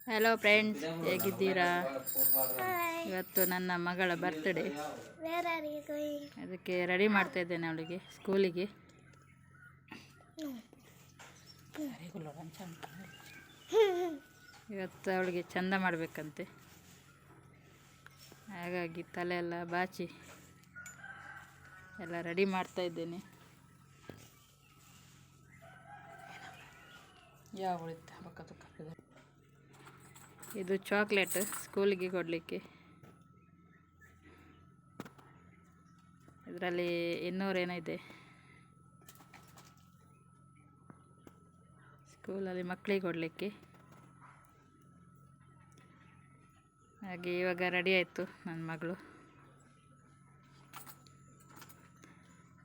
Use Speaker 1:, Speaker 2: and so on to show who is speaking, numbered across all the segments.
Speaker 1: Hello friends, ಹೇಗಿದ್ದೀರಾ? ಇವತ್ತು ನನ್ನ ಮಗಳ ಬರ್ತ್ಡೇ, ಅದಕ್ಕೆ ರೆಡಿ ಮಾಡ್ತಾ ಇದ್ದೇನೆ ಅವಳಿಗೆ ಸ್ಕೂಲಿಗೆ. ಇವತ್ತು ಅವಳಿಗೆ ಚಂದ ಮಾಡಬೇಕಂತೆ, ಹಾಗಾಗಿ ತಲೆ ಎಲ್ಲ ಬಾಚಿ ಎಲ್ಲ ರೆಡಿ ಮಾಡ್ತಾ ಇದ್ದೇನೆ. ಇದು ಚಾಕ್ಲೇಟ್ ಸ್ಕೂಲಿಗೆ ಕೊಡಲಿಕ್ಕೆ. ಇದರಲ್ಲಿ 200 ಏನೋ ಇದೆ. ಸ್ಕೂಲಲ್ಲಿ ಮಕ್ಕಳಿಗೆ ಕೊಡಲಿಕ್ಕೆ. ಹಾಗೆ ಇವಾಗ ರೆಡಿ ಆಯಿತು ನನ್ನ ಮಗಳು.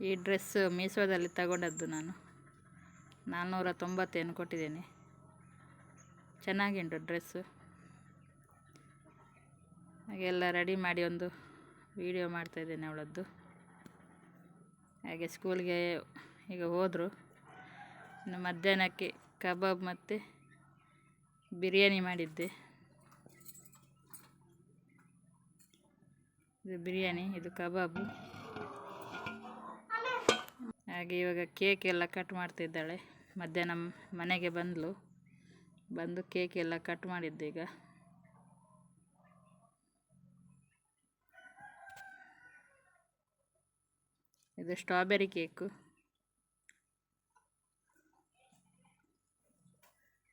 Speaker 1: ಈ ಡ್ರೆಸ್ ಮೀಶೋದಲ್ಲಿ ತಗೊಂಡದ್ದು ನಾನು. 490 ಕೊಟ್ಟಿದ್ದೇನೆ. ಚೆನ್ನಾಗುಂಟು ಡ್ರೆಸ್ಸು. ಹಾಗೆ ಎಲ್ಲ ರೆಡಿ ಮಾಡಿ ಒಂದು ವಿಡಿಯೋ ಮಾಡ್ತಾಯಿದ್ದೇನೆ ಅವಳದ್ದು. ಹಾಗೆ ಸ್ಕೂಲ್ಗೆ ಈಗ ಹೋದರು. ಇನ್ನು ಮಧ್ಯಾಹ್ನಕ್ಕೆ ಕಬಾಬ್ ಮತ್ತು ಬಿರಿಯಾನಿ ಮಾಡಿದ್ದೆ. ಇದು ಬಿರಿಯಾನಿ, ಇದು ಕಬಾಬು. ಹಾಗೆ ಇವಾಗ ಕೇಕ್ ಎಲ್ಲ ಕಟ್ ಮಾಡ್ತಿದ್ದಾಳೆ. ಮಧ್ಯಾಹ್ನ ಮನೆಗೆ ಬಂದು ಕೇಕ್ ಎಲ್ಲ ಕಟ್ ಮಾಡಿದ್ದೆ. ಈಗ ಇದು ಸ್ಟ್ರಾಬೆರಿ ಕೇಕು.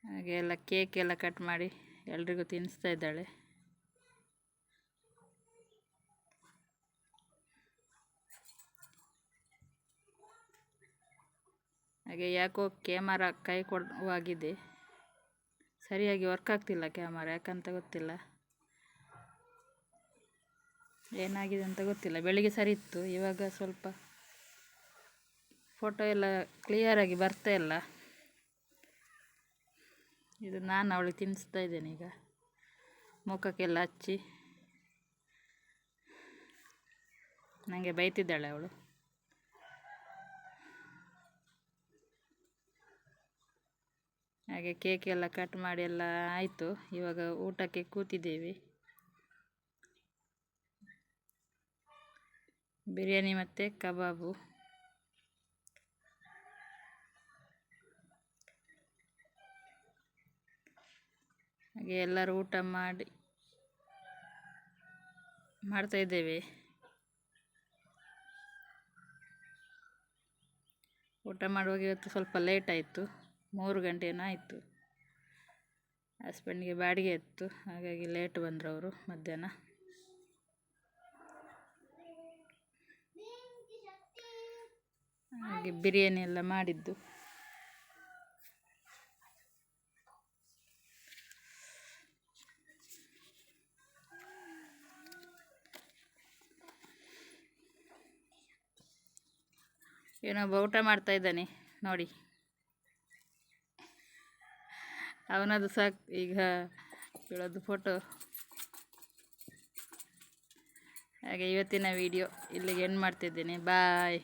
Speaker 1: ಹಾಗೆ ಎಲ್ಲ ಕೇಕ್ ಎಲ್ಲ ಕಟ್ ಮಾಡಿ ಎಲ್ರಿಗೂ ತಿನ್ನಿಸ್ತಾ ಇದ್ದಾಳೆ. ಹಾಗೆ ಯಾಕೋ ಕ್ಯಾಮರಾ ಕೈ ಕೊಡುವಾಗಿದೆ, ಸರಿಯಾಗಿ ವರ್ಕ್ ಆಗ್ತಿಲ್ಲ ಕ್ಯಾಮರಾ, ಯಾಕಂತ ಗೊತ್ತಿಲ್ಲ, ಏನಾಗಿದೆ ಅಂತ ಗೊತ್ತಿಲ್ಲ. ಬೆಳಿಗ್ಗೆ ಸರಿ ಇತ್ತು, ಇವಾಗ ಸ್ವಲ್ಪ ಫೋಟೋ ಎಲ್ಲ ಕ್ಲಿಯರಾಗಿ ಬರ್ತಾ ಇಲ್ಲ. ಇದು ನಾನು ಅವಳಿಗೆ ತಿನ್ನಿಸ್ತಾ ಇದ್ದೇನೆ. ಈಗ ಮುಖಕ್ಕೆಲ್ಲ ಹಚ್ಚಿ ನನಗೆ ಬೈತಿದ್ದಾಳೆ ಅವಳು. ಹಾಗೆ ಕೇಕ್ ಎಲ್ಲ ಕಟ್ ಮಾಡಿ ಎಲ್ಲ ಆಯಿತು. ಇವಾಗ ಊಟಕ್ಕೆ ಕೂತಿದ್ದೇವೆ. ಬಿರಿಯಾನಿ ಮತ್ತು ಕಬಾಬು. ಹಾಗೆ ಎಲ್ಲರೂ ಊಟ ಮಾಡ್ತಾ ಇದ್ದೇವೆ. ಊಟ ಮಾಡುವಾಗ ಇವತ್ತು ಸ್ವಲ್ಪ ಲೇಟ್ ಆಯಿತು, 3 ಗಂಟೆ ಏನೋ ಆಯಿತು. ಹಸ್ಬೆಂಡ್ಗೆ ಬಾಡಿಗೆ ಇತ್ತು, ಹಾಗಾಗಿ ಲೇಟ್ ಬಂದರು ಅವರು ಮಧ್ಯಾಹ್ನ. ಹಾಗೆ ಬಿರಿಯಾನಿ ಎಲ್ಲ ಮಾಡಿದ್ದು. ಏನೊಬ್ಬ ಊಟ ಮಾಡ್ತಾ ಇದ್ದಾನೆ ನೋಡಿ. ಅವನದು ಸಾಕು ಈಗ ಹೇಳೋದು ಫೋಟೋ. ಹಾಗೆ ಇವತ್ತಿನ ವಿಡಿಯೋ ಇಲ್ಲಿಗೆ ಎಂಡ್ ಮಾಡ್ತಿದ್ದೇನೆ. ಬಾಯ್.